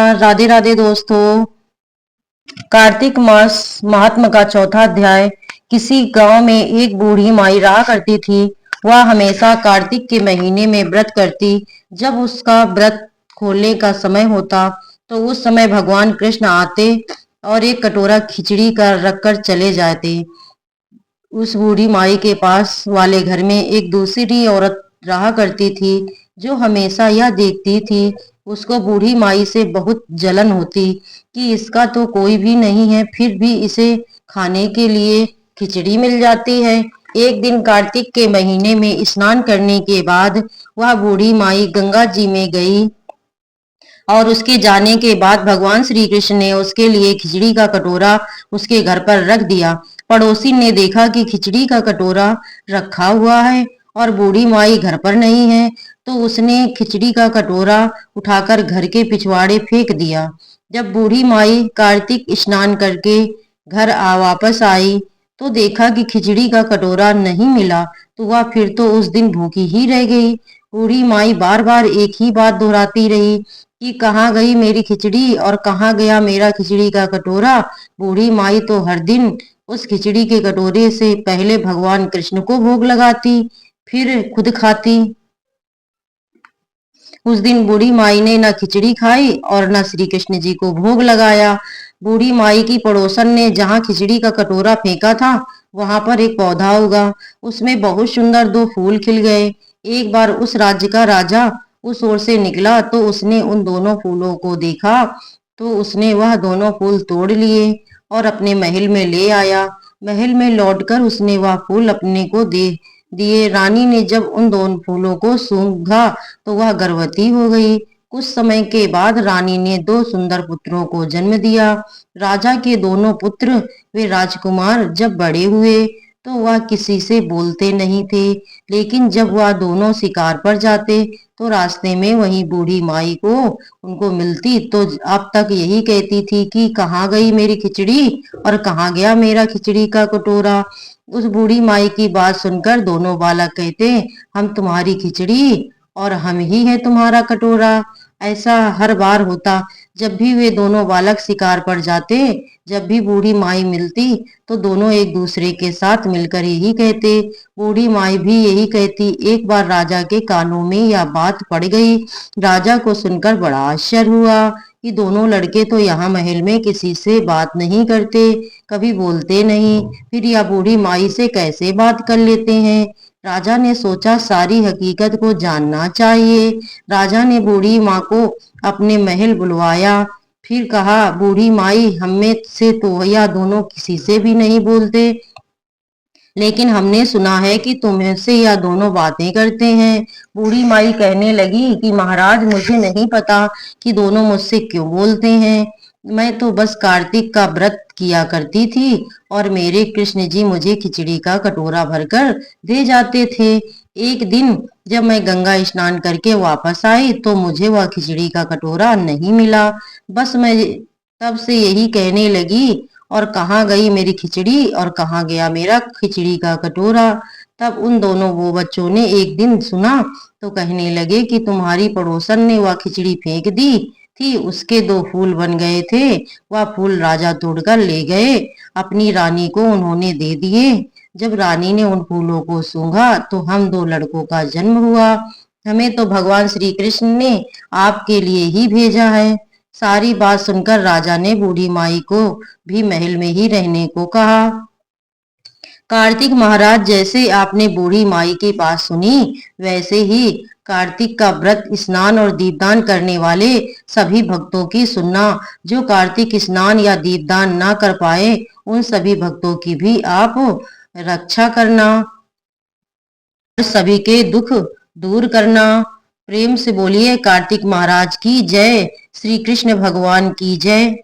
नमस्कार, राधे राधे दोस्तों। कार्तिक मास महात्म का चौथा अध्याय। किसी गांव में एक बूढ़ी माई रहा करती थी। वह हमेशा कार्तिक के महीने में व्रत करती। जब उसका व्रत खोलने का समय होता तो उस समय भगवान कृष्ण आते और एक कटोरा खिचड़ी का रखकर चले जाते। उस बूढ़ी माई के पास वाले घर में एक दूसरी औरत रहा करती थी जो हमेशा यह देखती थी। उसको बूढ़ी माई से बहुत जलन होती कि इसका तो कोई भी नहीं है, फिर भी इसे खाने के लिए खिचड़ी मिल जाती है। एक दिन कार्तिक के महीने में स्नान करने के बाद वह बूढ़ी माई गंगा जी में गई और उसके जाने के बाद भगवान श्री कृष्ण ने उसके लिए खिचड़ी का कटोरा उसके घर पर रख दिया। पड़ोसी ने देखा कि खिचड़ी का कटोरा रखा हुआ है और बूढ़ी माई घर पर नहीं है, तो उसने खिचड़ी का कटोरा उठाकर घर के पिछवाड़े फेंक दिया। जब बूढ़ी माई कार्तिक स्नान करके घर आ वापस आई तो देखा कि खिचड़ी का कटोरा नहीं मिला, तो वह फिर तो उस दिन भूखी ही रह गई। बूढ़ी माई बार बार एक ही बात दोहराती रही कि कहाँ गई मेरी खिचड़ी और कहाँ गया मेरा खिचड़ी का कटोरा। बूढ़ी माई तो हर दिन उस खिचड़ी के कटोरे से पहले भगवान कृष्ण को भोग लगाती, फिर खुद खाती। उस दिन बूढ़ी माई ने न खिचड़ी खाई और न श्री कृष्ण जी को भोग लगाया। बूढ़ी माई की पड़ोसन ने जहाँ खिचड़ी का कटोरा फेंका था वहां पर एक पौधा उगा। उसमें बहुत सुंदर दो फूल खिल गए। एक बार उस राज्य का राजा उस ओर से निकला तो उसने उन दोनों फूलों को देखा, तो उसने वह दोनों फूल तोड़ लिए और अपने महल में ले आया। महल में लौटकर उसने वह फूल अपने को दे दिए। रानी ने जब उन दोनों फूलों को सूंघा तो वह गर्भवती हो गई। कुछ समय के बाद रानी ने दो सुंदर पुत्रों को जन्म दिया। राजा के दोनों पुत्र वे राजकुमार जब बड़े हुए तो वह किसी से बोलते नहीं थे, लेकिन जब वह दोनों शिकार पर जाते तो रास्ते में वही बूढ़ी माई को उनको मिलती तो अब तक यही कहती थी कि कहाँ गई मेरी खिचड़ी और कहाँ गया मेरा खिचड़ी का कटोरा। उस बूढ़ी माई की बात सुनकर दोनों बालक कहते, हम तुम्हारी खिचड़ी और हम ही है तुम्हारा कटोरा। ऐसा हर बार होता। जब भी वे दोनों बालक शिकार पर जाते, जब भी बूढ़ी माई मिलती तो दोनों एक दूसरे के साथ मिलकर यही कहते। बूढ़ी माई भी यही कहती। एक बार राजा के कानों में यह बात पड़ गई। राजा को सुनकर बड़ा आश्चर्य हुआ कि दोनों लड़के तो यहाँ महल में किसी से बात नहीं करते, कभी बोलते नहीं, फिर यह बूढ़ी माई से कैसे बात कर लेते हैं। राजा ने सोचा सारी हकीकत को जानना चाहिए। राजा ने बूढ़ी माँ को अपने महल बुलवाया। फिर कहा, बूढ़ी माई, हम में से तो यह दोनों किसी से भी नहीं बोलते, लेकिन हमने सुना है कि तुमसे यह दोनों बातें करते हैं। बूढ़ी माई कहने लगी कि महाराज, मुझे नहीं पता कि दोनों मुझसे क्यों बोलते हैं। मैं तो बस कार्तिक का व्रत किया करती थी और मेरे कृष्ण जी मुझे खिचड़ी का कटोरा भरकर दे जाते थे। एक दिन जब मैं गंगा स्नान करके वापस आई तो मुझे वह खिचड़ी का कटोरा नहीं मिला। बस मैं तब से यही कहने लगी, और कहाँ गई मेरी खिचड़ी और कहाँ गया मेरा खिचड़ी का कटोरा। तब उन दोनों वो बच्चों ने एक दिन सुना तो कहने लगे कि तुम्हारी पड़ोसन ने वह खिचड़ी फेंक दी थी, उसके दो फूल बन गए थे, वह फूल राजा तोड़कर ले गए, अपनी रानी को उन्होंने दे दिए। जब रानी ने उन फूलों को सूंघा तो हम दो लड़कों का जन्म हुआ। हमें तो भगवान श्री कृष्ण ने आपके लिए ही भेजा है। सारी बात सुनकर राजा ने बूढ़ी माई को भी महल में ही रहने को कहा। कार्तिक महाराज, जैसे आपने बूढ़ी माई की बात सुनी वैसे ही कार्तिक का व्रत स्नान और दीपदान करने वाले सभी भक्तों की सुनना। जो कार्तिक स्नान या दीपदान ना कर पाए उन सभी भक्तों की भी आप रक्षा करना और सभी के दुख दूर करना। प्रेम से बोलिए कार्तिक महाराज की जय, श्री कृष्ण भगवान की जय।